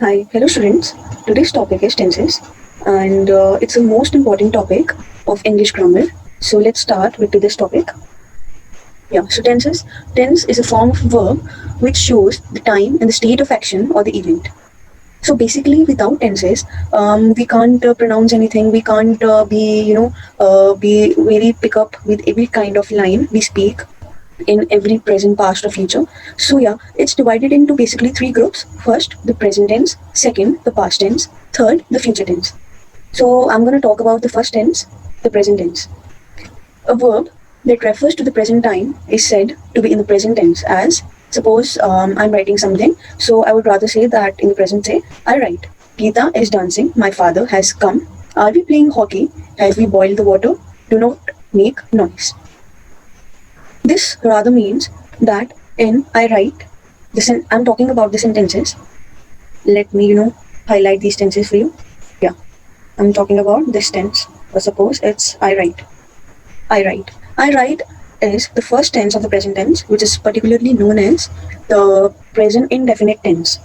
Hi, hello students. Today's topic is tenses, and it's the most important topic of English grammar. So let's start with today's topic. Yeah, so tenses. Tense is a form of verb which shows the time and the state of action or the event. So basically, without tenses, we can't pronounce anything. We can't be very pick up with every kind of line we speak in every present, past, or future. So yeah, it's divided into basically three groups. First, the present tense. Second, the past tense. Third, the future tense. So I'm going to talk about the first tense, the present tense. A verb that refers to the present time is said to be in the present tense. As suppose I'm writing something, so I would rather say that in the present say I write, Geeta is dancing, my father has come, are we playing hockey, have we boiled the water, do not make noise. This rather means that in I write, I'm talking about the sentences. Let me, highlight these tenses for you. Yeah, I'm talking about this tense. Suppose it's I write. I write. I write is the first tense of the present tense, which is particularly known as the present indefinite tense.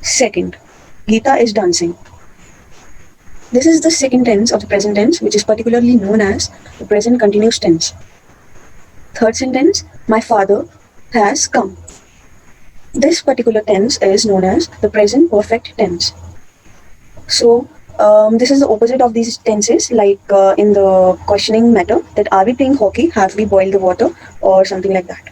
Second, Geeta is dancing. This is the second tense of the present tense, which is particularly known as the present continuous tense. Third sentence, my father has come. This particular tense is known as the present perfect tense. So this is the opposite of these tenses, like in the questioning matter, that are we playing hockey, have we boiled the water, or something like that.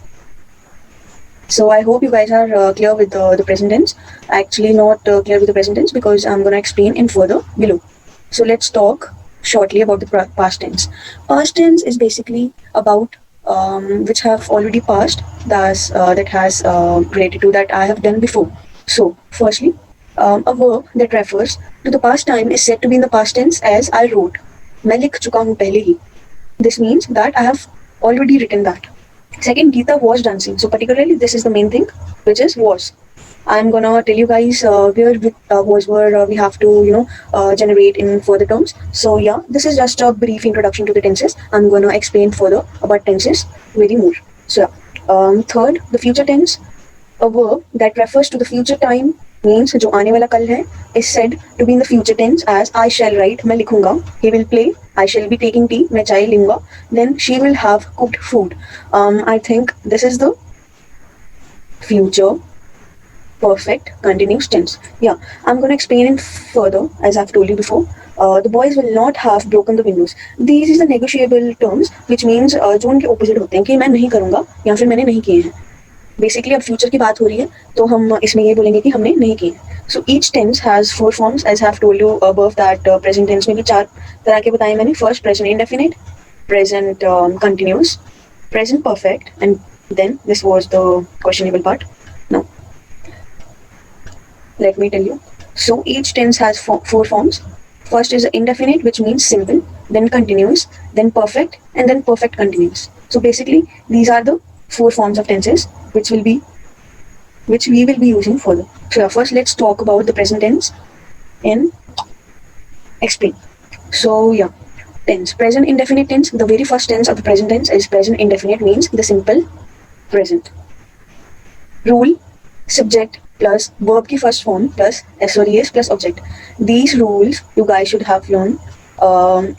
So I hope you guys are clear with the present tense. Actually not clear with the present tense because I'm going to explain in further below. So let's talk shortly about the past tense. Past tense is basically about which have already passed, thus that has related to that I have done before. So firstly, a verb that refers to the past time is said to be in the past tense as I wrote. मैं लिख चुका हूँ पहले ही. This means that I have already written that. Second, Geeta was dancing. So particularly this is the main thing, which is was. I'm gonna tell you guys where with was where we have to generate in further terms. So yeah, this is just a brief introduction to the tenses. I'm gonna explain further about tenses very more. So third, the future tense, a verb that refers to the future time means जो आने वाला कल है is said to be in the future tense as I shall write मैं लिखूंगा, he will play, I shall be taking tea मैं चाय लूंगा, then she will have cooked food. I think this is the future perfect continuous tense. Yeah, I'm going to explain it further as I've told you before. The boys will not have broken the windows. These is the negotiable terms which means जो उनके opposite होते हैं कि मैं नहीं करूंगा या फिर मैंने नहीं किए हैं. बेसिकली अब फ्यूचर की बात हो रही है तो हम इसमें ये बोलेंगे कि हमने नहीं किए. So each tense has four forms as have told you above that present tense में भी चार तरह के बताए मैंने. First present indefinite, present continuous, present perfect and then this was the questionable part. Now let me tell you. So each tense has four forms. First is indefinite, which means simple, then continuous, then perfect, and then perfect continuous. So basically, these are the four forms of tenses which we will be using further. So yeah, first let's talk about the present tense and explain. So yeah, tense. Present indefinite tense. The very first tense of the present tense is present indefinite, means the simple present. Rule, subject plus verb की first form plus SOS plus object. These rules you guys should have learned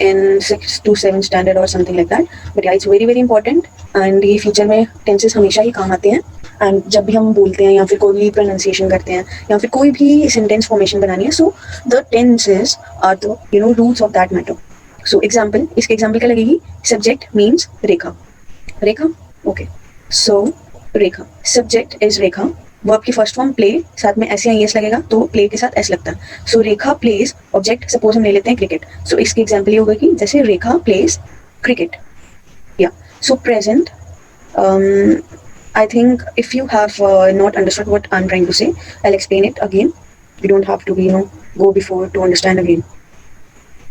in 6 to 7 standard or something like that. But yeah, it's very very important and ये future में tenses हमेशा ही काम आते हैं. And जब भी हम बोलते हैं या फिर कोई भी प्रोनाउंसिएशन करते हैं या फिर कोई भी सेंटेंस फॉर्मेशन बनानी है, so the tenses are the rules of that matter. So example, इसके एग्जाम्पल क्या लगेगी? Subject means Rekha. Rekha, okay. So Rekha, subject is Rekha. Verb की फर्स्ट फॉर्म प्ले, साथ में ऐसे एस लगेगा तो प्ले के साथ एस लगता है. सो रेखा प्लेज, ऑब्जेक्ट सपोज हम ले लेते हैं क्रिकेट. सो इसकी एग्जाम्पल ये होगा कि जैसे रेखा प्लेज क्रिकेट. या सो present, I think if you have not understood what I'm trying to say, I'll explain it again. You don't have to go before to understand again.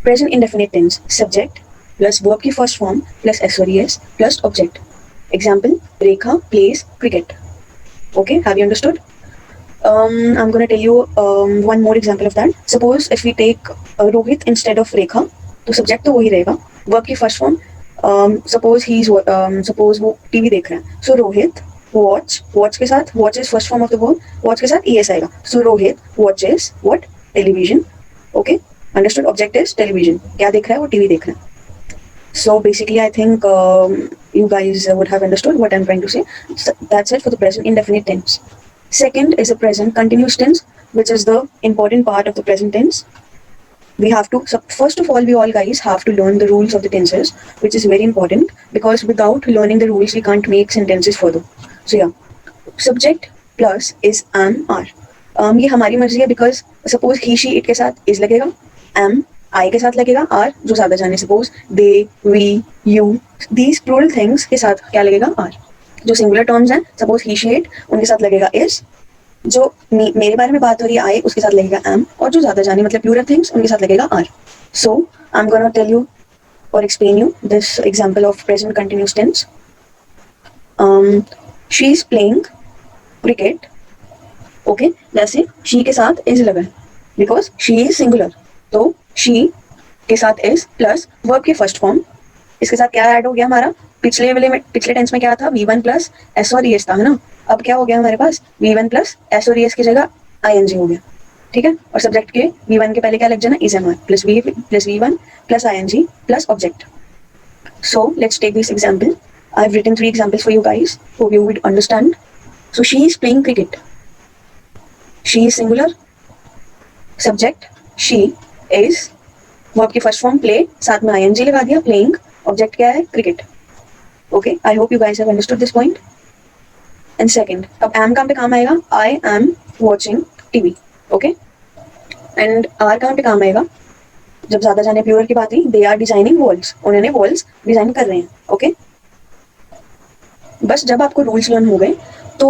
Present indefinite tense, subject plus verb की first form plus SOS plus object. Example, Rekha plays cricket. Okay, have you understood? I'm going to tell you one more example of that. Suppose if we take Rohit instead of Rekha, तो subject तो वही रहेगा. Verb की first form, suppose वो TV देख रहे हैं. So Rohit watch, watch के साथ watch is first form of the verb, watch के साथ ES आएगा. So Rohit watches what? Television. Okay, understood. Object is television. क्या देख रहा है? वो टीवी देख रहा है. So basically, I think you guys would have understood what I'm trying to say. So that's it for the present indefinite tense. Second is a present continuous tense, which is the important part of the present tense. We have to, so first of all, we all guys have to learn the rules of the tenses, which is very important because without learning the rules, we can't make sentences further. So yeah, subject plus is am are. ये हमारी मर्जी है because suppose he she it के साथ is लगेगा, am I के साथ लगेगा, are जो ज़्यादा जाने suppose they we you these plural things के साथ क्या लगेगा are. जो singular terms हैं suppose he she it उनके साथ लगेगा is. जो मेरे बारे में बात हो रही है आई उसके साथ लगेगा am, और जो ज्यादा जाने मतलब प्लूरल थिंग्स उनके साथ लगेगा are. So I'm gonna tell you or explain you this example of present continuous tense. She is playing cricket. Okay, जैसे she के साथ is लगा है because she is singular, तो she के साथ is प्लस verb के फर्स्ट फॉर्म. इसके साथ क्या ऐड हो गया हमारा? पिछले वाले में पिछले टेंस में क्या था? V1 प्लस S और ES था, है ना. अब क्या हो गया हमारे पास? V1 प्लस S और ES की जगह ING हो गया. ठीक है, और सब्जेक्ट के V1 के पहले क्या लग जाना? is am are plus V1 plus ING plus object. So let's take this example. I've written 3 examples for you guys. Hope you would understand. So she is playing cricket. She is singular. Subject she is. Verb की first form play, साथ में ING लगा दिया. Playing. Object क्या है? Cricket. Okay, I hope you guys have understood this point. And second, अब am कहाँ पे काम आएगा? I am watching TV. Okay, and are कहाँ पे काम आएगा? जब ज्यादा जाने प्लूरल की बात हुई, दे आर डिजाइनिंग वॉल्स. उन्होंने वॉल्स डिजाइन कर रहे हैं. ओके, बस जब आपको रूल्स लर्न हो गए तो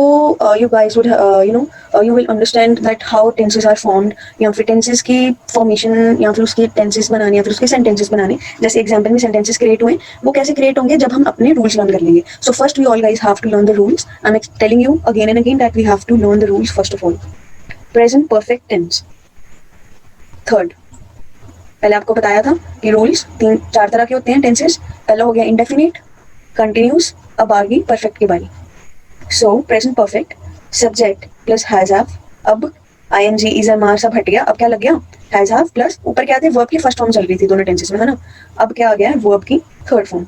you guys would you will understand that how tenses are formed, या फिर tenses की formation, या फिर उसके tenses बनाने, या फिर उसके sentences बनाने. जैसे example में sentences create हुए, वो कैसे create होंगे? जब हम अपने rules learn कर लेंगे. So first we all guys have to learn the rules. I'm telling you again and again that we have to learn the rules first of all. Present perfect tense. Third, पहले आपको बताया था कि rules 4 तरह के होते हैं tenses. पहला हो गया इंडेफिनिट, कंटिन्यूस, अब आ गई परफेक्ट की बारी. सो present perfect, subject plus has have. अब ING इज एम आर सब हट गया. अब क्या लग गया? हैज हैव प्लस ऊपर क्या थे? वर्ब की फर्स्ट फॉर्म चल रही थी दोनों टेंसेस में, है ना. अब क्या आ गया है? वर्ब की थर्ड फॉर्म.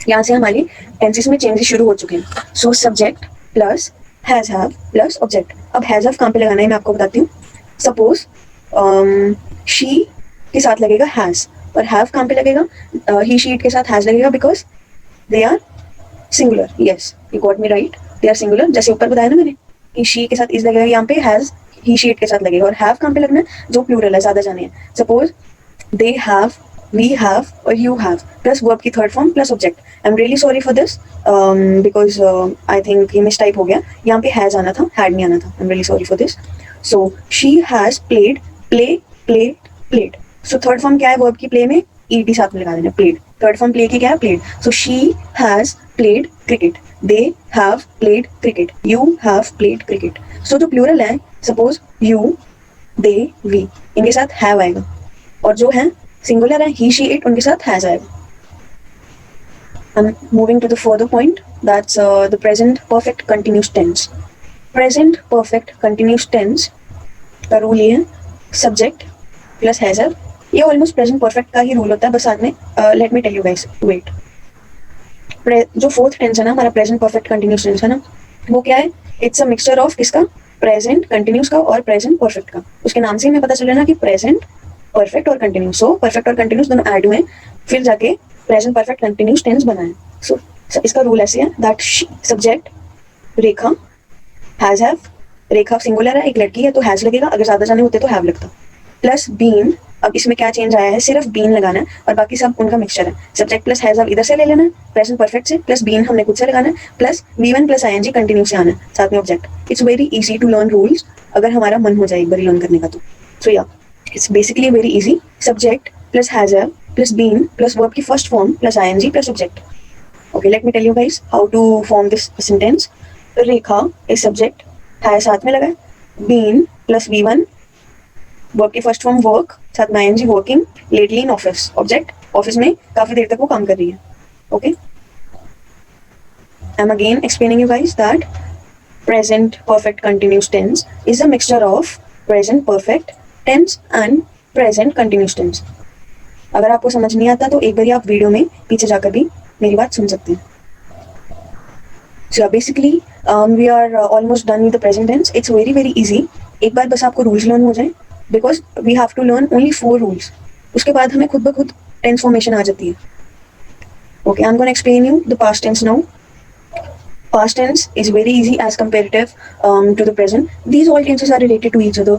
यहाँ से हमारी टेंसेस में चेंजेस शुरू हो चुके हैं. So subject plus has have plus object. अब हैज हैव कहाँ पे लगाना है मैं आपको बताती हूँ. सपोज शी के साथ लगेगा हैज, और हैव कहाँ पे लगेगा? ही शी इट के साथ हैज लगेगा because they are singular. Yes, you got me right, they are singular. जैसे ऊपर बताया ना मैंने कि शी के साथ इज लगेगा, यहाँ पे हैज ही शी इट के साथ लगेगा. और हैव कहाँ पे लगना है? जो प्लूरल है, ज्यादा जाने हैं. Suppose they have, we have और यू हैव प्लस वर्ब की third form plus object. I am really sorry for this because I think ये मिस टाइप हो गया. यहाँ पे हैज आना था, हैड नहीं आना था. आई am really sorry for this. So she has played, play played played. So third form क्या है वर्ब की? प्ले में ईडी साथ में लगा देना, प्लेड. थर्ड फॉर्म प्ले की क्या है? Played. So she has played cricket, they have played cricket, you have played cricket. So जो प्लूरल है, सपोज यू, दे, वी, इनके साथ हैव आएगा, और जो है सिंगुलर है ही शी इट, उनके साथ हैज आएगा. I'm moving to the further point, that's the present perfect continuous tense. Present perfect continuous tense का रूल ये है, सब्जेक्ट प्लस हैज हैव. ये ऑलमोस्ट प्रेजेंट परफेक्ट का ही रूल होता है, बस साथ में let me tell you guys, wait. जो फोर्थ टेंस है ना हमारा प्रेजेंट परफेक्ट कंटिन्यूस टेंस है ना, वो क्या है? इट्स अ मिक्सचर ऑफ किसका? प्रेजेंट कंटिन्यूस का और प्रेजेंट परफेक्ट का. उसके नाम से हमें पता चल रहा है ना कि प्रेजेंट परफेक्ट और कंटिन्यूस. सो परफेक्ट और कंटिन्यूस दोनों ऐड हुए, फिर जाके प्रेजेंट परफेक्ट कंटिन्यूस टेंस बना है. सो इसका रूल ऐसे है that subject Rekha has have, Rekha singular है, एक लड़की है तो हैज लगेगा, अगर ज्यादा जाने होते तो हैव लगता. प्लस बीन, अब इसमें क्या चेंज आया है? सिर्फ बीन लगाना है और बाकी सब उनका मिक्सचर है. सब्जेक्ट प्लस हैज हैव इधर से ले लेना है प्रेजेंट परफेक्ट से, प्लस बीन हमने खुद से लगाना है, plus V1 plus ING continue से आना है, साथ में object. It's very easy to learn rules अगर हमारा मन हो जाए एक बार लर्न करने का तो. सो या it's basically very easy. Subject plus has have plus been plus verb की first form plus ING plus object. Okay, let me tell you guys how to form this sentence. Rekha is subject, है साथ में लगा है, been plus V1 verb की first form work, साथ में ING working, lately in office, object office में काफी देर तक वो काम कर रही है. Okay, I am again explaining you guys that present perfect continuous tense is a mixture of present perfect tense and present continuous tense. अगर आपको समझ नहीं आता तो एक बार आप वीडियो में पीछे जाकर भी मेरी बात सुन सकते हैं. So basically we are almost done with the present tense. It's very very easy. एक बार बस आपको rules learn हो जाए because we have to learn only 4 rules. उसके बाद हमें खुद ब खुद tense formation आ जाती है. Okay, I'm going to explain you the past tense now. Past tense is very easy as comparative to the present. These all tenses are related to each other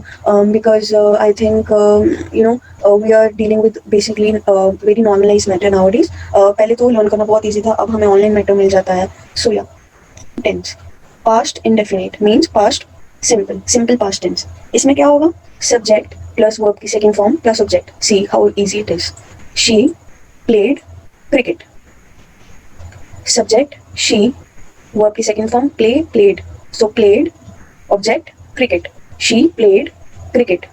because I think we are dealing with basically very normalized matter nowadays. पहले तो learn करना बहुत easy था, अब हमें online matter मिल जाता है. So yeah, tense. Past indefinite means past simple past tense. इसमें क्या होगा? Subject plus verb की second form plus object. See how easy it is. She played cricket. Subject she, verb की second form play played. So played, object cricket. She played cricket.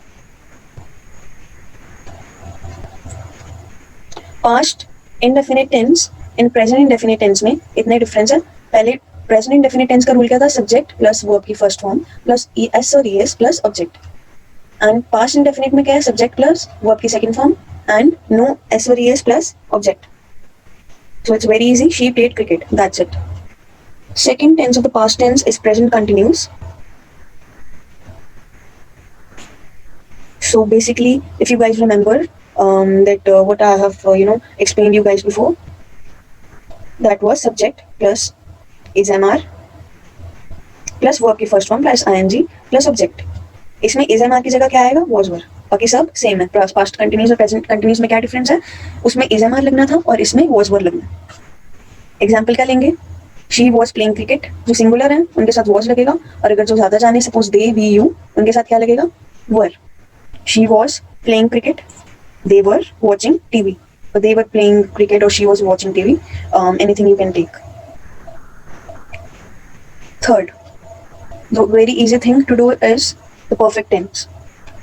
Past indefinite tense and present indefinite tense में इतने difference है. पहले present indefinite tense का rule क्या था? Subject plus verb की first form plus es और es plus object. And past indefinite में क्या है? Subject plus verb की second form and no s or es plus object. So it's very easy. She played cricket. That's it. Second tense of the past tense is present continuous. So basically, if you guys remember that what I have explained you guys before, that was subject plus is mr plus verb की first form plus ing plus object. इसमें is mr की जगह क्या आएगा? was were. बाकी सब same है. Past continuous और प्रेजेंट कंटिन्यूस में क्या डिफरेंस है? उसमें is mr लगना था और इसमें was were लगना. एग्जाम्पल क्या लेंगे? शी वॉज प्लेइंग क्रिकेट, जो सिंगुलर है उनके साथ वॉज लगेगा, और अगर जो ज्यादा जाने सपोज दे वी यू, उनके साथ क्या लगेगा? Were. She was playing cricket, they were watching TV. They were playing cricket और she was watching TV. Anything you can take. Third, the very easy thing to do is the perfect tense.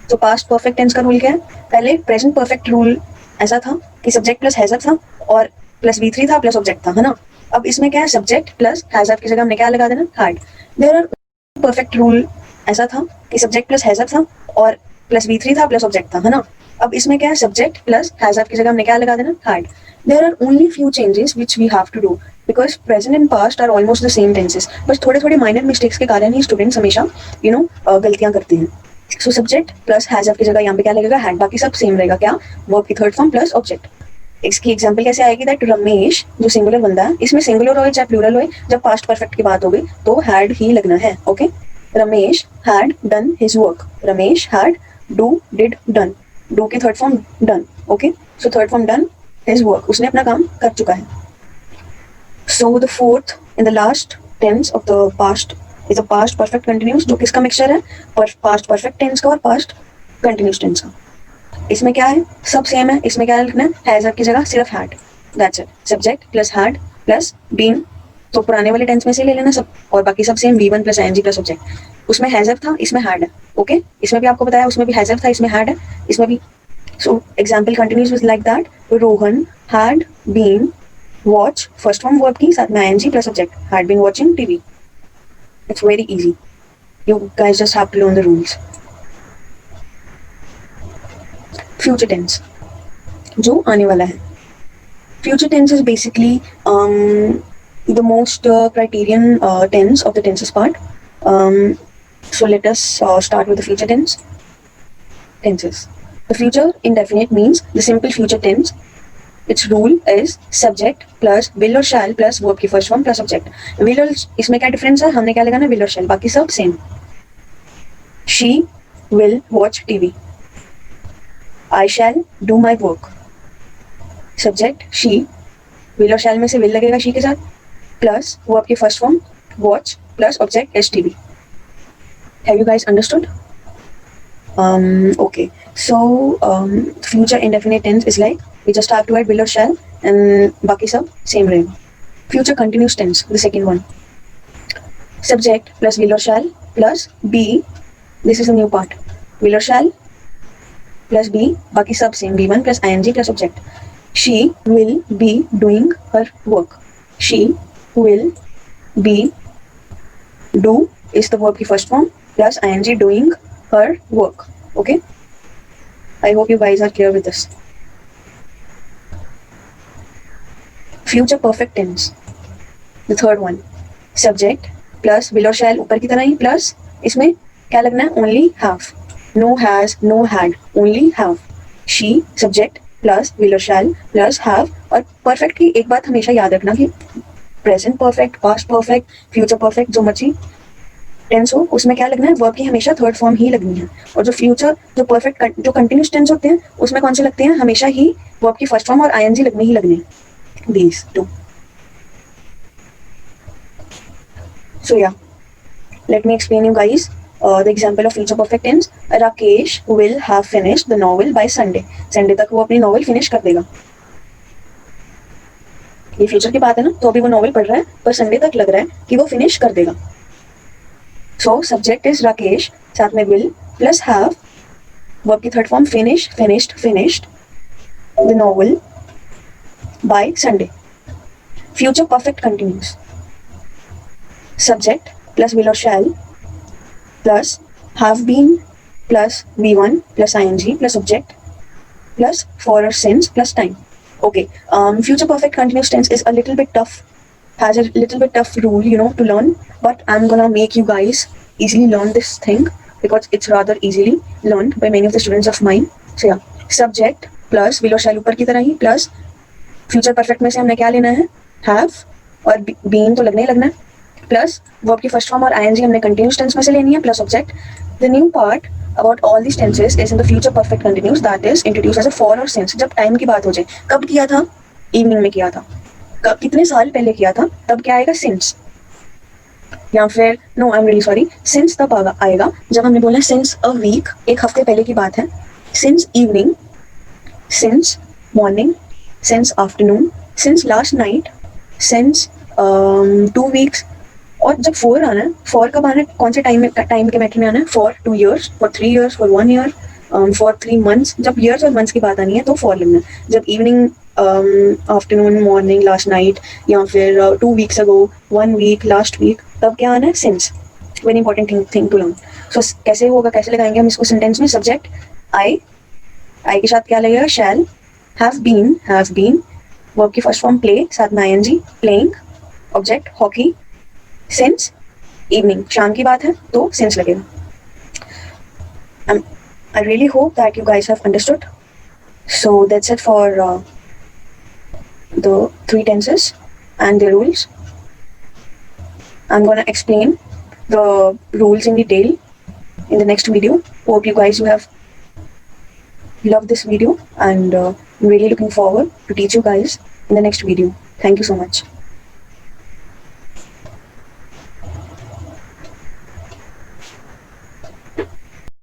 तो past perfect tense का rule क्या है? पहले present perfect rule ऐसा था कि subject plus has था और प्लस V3 था प्लस ऑब्जेक्ट था, है ना. अब इसमें क्या है? सब्जेक्ट प्लस हैज की जगह हमने क्या लगा देना? Had. There are perfect rule ऐसा था कि सब्जेक्ट प्लस हैज था और प्लस V3 था प्लस ऑब्जेक्ट था, है ना. अब इसमें क्या है? सब्जेक्ट प्लस हैज की जगह हमने क्या लगा देना? Had. There are only few changes which we have to do because present and past are almost the same tenses. बस थोड़े थोड़े माइनर मिस्टेक्स के कारण ही स्टूडेंट्स हमेशा गलतियां करते हैं. सो सब्जेक्ट प्लस हैज की जगह यहाँ पे क्या लगेगा? हैड. बाकी सब सेम रहेगा. क्या? वर्ब की थर्ड फॉर्म प्लस ऑब्जेक्ट. इसकी एग्जांपल कैसे आएगी? दैट रमेश जो सिंगुलर बंदा है, इसमें सिंगुलर हो चाहे प्लूरल हो, जब पास्ट परफेक्ट की बात हो गई तो हैड ही लगना है. Okay. Ramesh had done his work. Ramesh had do did done. Do की third form done. Okay. So third form done his work, उसने अपना काम कर चुका है. So the fourth in the last tense of the past is a past perfect continuous, जो किसका mixture है? पास्ट परफेक्ट टेंस का और पास्ट कंटिन्यूस टेंस का. इसमें क्या है? सब सेम है. इसमें क्या लिखना है? हैज की जगह सिर्फ had. That's it. Subject plus had plus been, तो पुराने वाले टेंस में से ले लेना सब, और बाकी सब same. V1 plus ing plus object. उसमें हैज था, इसमें हैड है. ओके. इसमें भी आपको बताया, उसमें भी हैज था, इसमें हैड है, इसमें भी. So example continuous with like that. Rohan had been watch, first form verb की साथ में ing plus object, had been watching TV. It's very easy. You guys just have to learn the rules. Future tense, जो आने वाला है. Future tense is basically the most criterion tense of the tenses part. So let us start with the future tenses. The future indefinite means the simple future tense. Its rule is subject plus will or shall plus verb की first form plus object. Will और इसमें क्या difference है? हमने क्या लगाना? will और shall. बाकी सब same. She will watch TV. I shall do my work. Subject she, will और shall में से will लगेगा she के साथ, plus verb की first form watch plus object is TV. Have you guys understood? Okay. So future indefinite tense is like we just have to add will or shall and बाकी सब same रहेगा. Future continuous tense, the second one. Subject plus will or shall plus be. This is a new part. Will or shall plus be, बाकी सब same. V1 plus ing plus object. She will be doing her work. She will be do is the verb की first form plus ing doing her work. Okay, I hope you guys are clear with this. Future perfect tense, the third one, subject plus will or shall ऊपर की तरह ही plus इसमें क्या लगना है, only have, no has, no had, only have. she subject plus will or shall plus have. और perfect की एक बात हमेशा याद रखना कि present perfect, past perfect, future perfect, जो मर्जी टेंस हो उसमें क्या लगना है, वर्ब की हमेशा थर्ड फॉर्म ही लगनी है. और जो फ्यूचर, जो परफेक्ट, जो कंटिन्यूस टेंस होते हैं उसमें कौन से लगते हैं, हमेशा ही वर्ब की फर्स्ट फॉर्म और आईएनजी लगने ही लगने. These two. सो या, let me explain you guys the example of future perfect tense. Rakesh will have finished the novel by Sunday. Sunday तक वो अपनी नॉवल फिनिश कर देगा. ये फ्यूचर की बात है ना, तो अभी वो नॉवल पढ़ रहा है पर संडे तक लग रहा है कि वो फिनिश कर देगा. सो सब्जेक्ट इज राकेश, साथ में विल प्लस हैव, वर्ब की third form finish, finished, finished the novel bye Sunday. Future perfect continuous, subject plus will or shall plus have been plus V1 plus ing plus object plus for or since plus time. Okay, future perfect continuous tense is a little bit tough, has a little bit tough rule, to learn, but I'm gonna make you guys easily learn this thing because it's rather easily learned by many of the students of mine. So yeah, subject plus will or shall ऊपर की तरह ही plus future perfect में से हमने क्या लेना है, have, और been तो लगना ही लगना है, प्लस वर्ब की फर्स्ट फॉर्म और आईएनजी हमने कंटिन्यूस टेंस में से लेनी है, plus object. The new part about all this tenses is in the future perfect continuous, that is introduce as a for और सिंस. जब टाइम की बात हो जाए, कब किया था, इवनिंग में किया था, कितने साल पहले किया था, तब क्या आएगा, सिंस. या फिर no, I am really sorry, since तब आएगा जब हमने बोला सिंस अ वीक, एक हफ्ते पहले की बात है. Since evening, since morning, since afternoon, since last night, since 2 weeks. और जब फॉर आना है, फॉर कब आना है, कौन से टाइम के मैटर में आना है, for 2 years, for 3 years, for 1 year, for 3 months. जब ईयर्स और मंथ्स की बात आनी है तो फॉर लगना है. जब evening, afternoon, morning, last night, या फिर 2 weeks ago, 1 week, last week, तब क्या आना है, since. Very important thing to learn. So कैसे होगा, कैसे लगाएंगे हम इसको सेंटेंस में, सब्जेक्ट आई के साथ क्या लगेगा, शैल, हैव बीन, वर्ब की फर्स्ट फॉर्म प्ले, साथ में ING, playing, object hockey, since evening, शाम की बात है तो सिंस लगेगा. I really hope that you guys have understood. So that's it for the 3 tenses and their rules. I'm gonna explain the rules in detail in the next video. Hope you guys have loved this video, and I'm really looking forward to teach you guys in the next video. Thank you so much.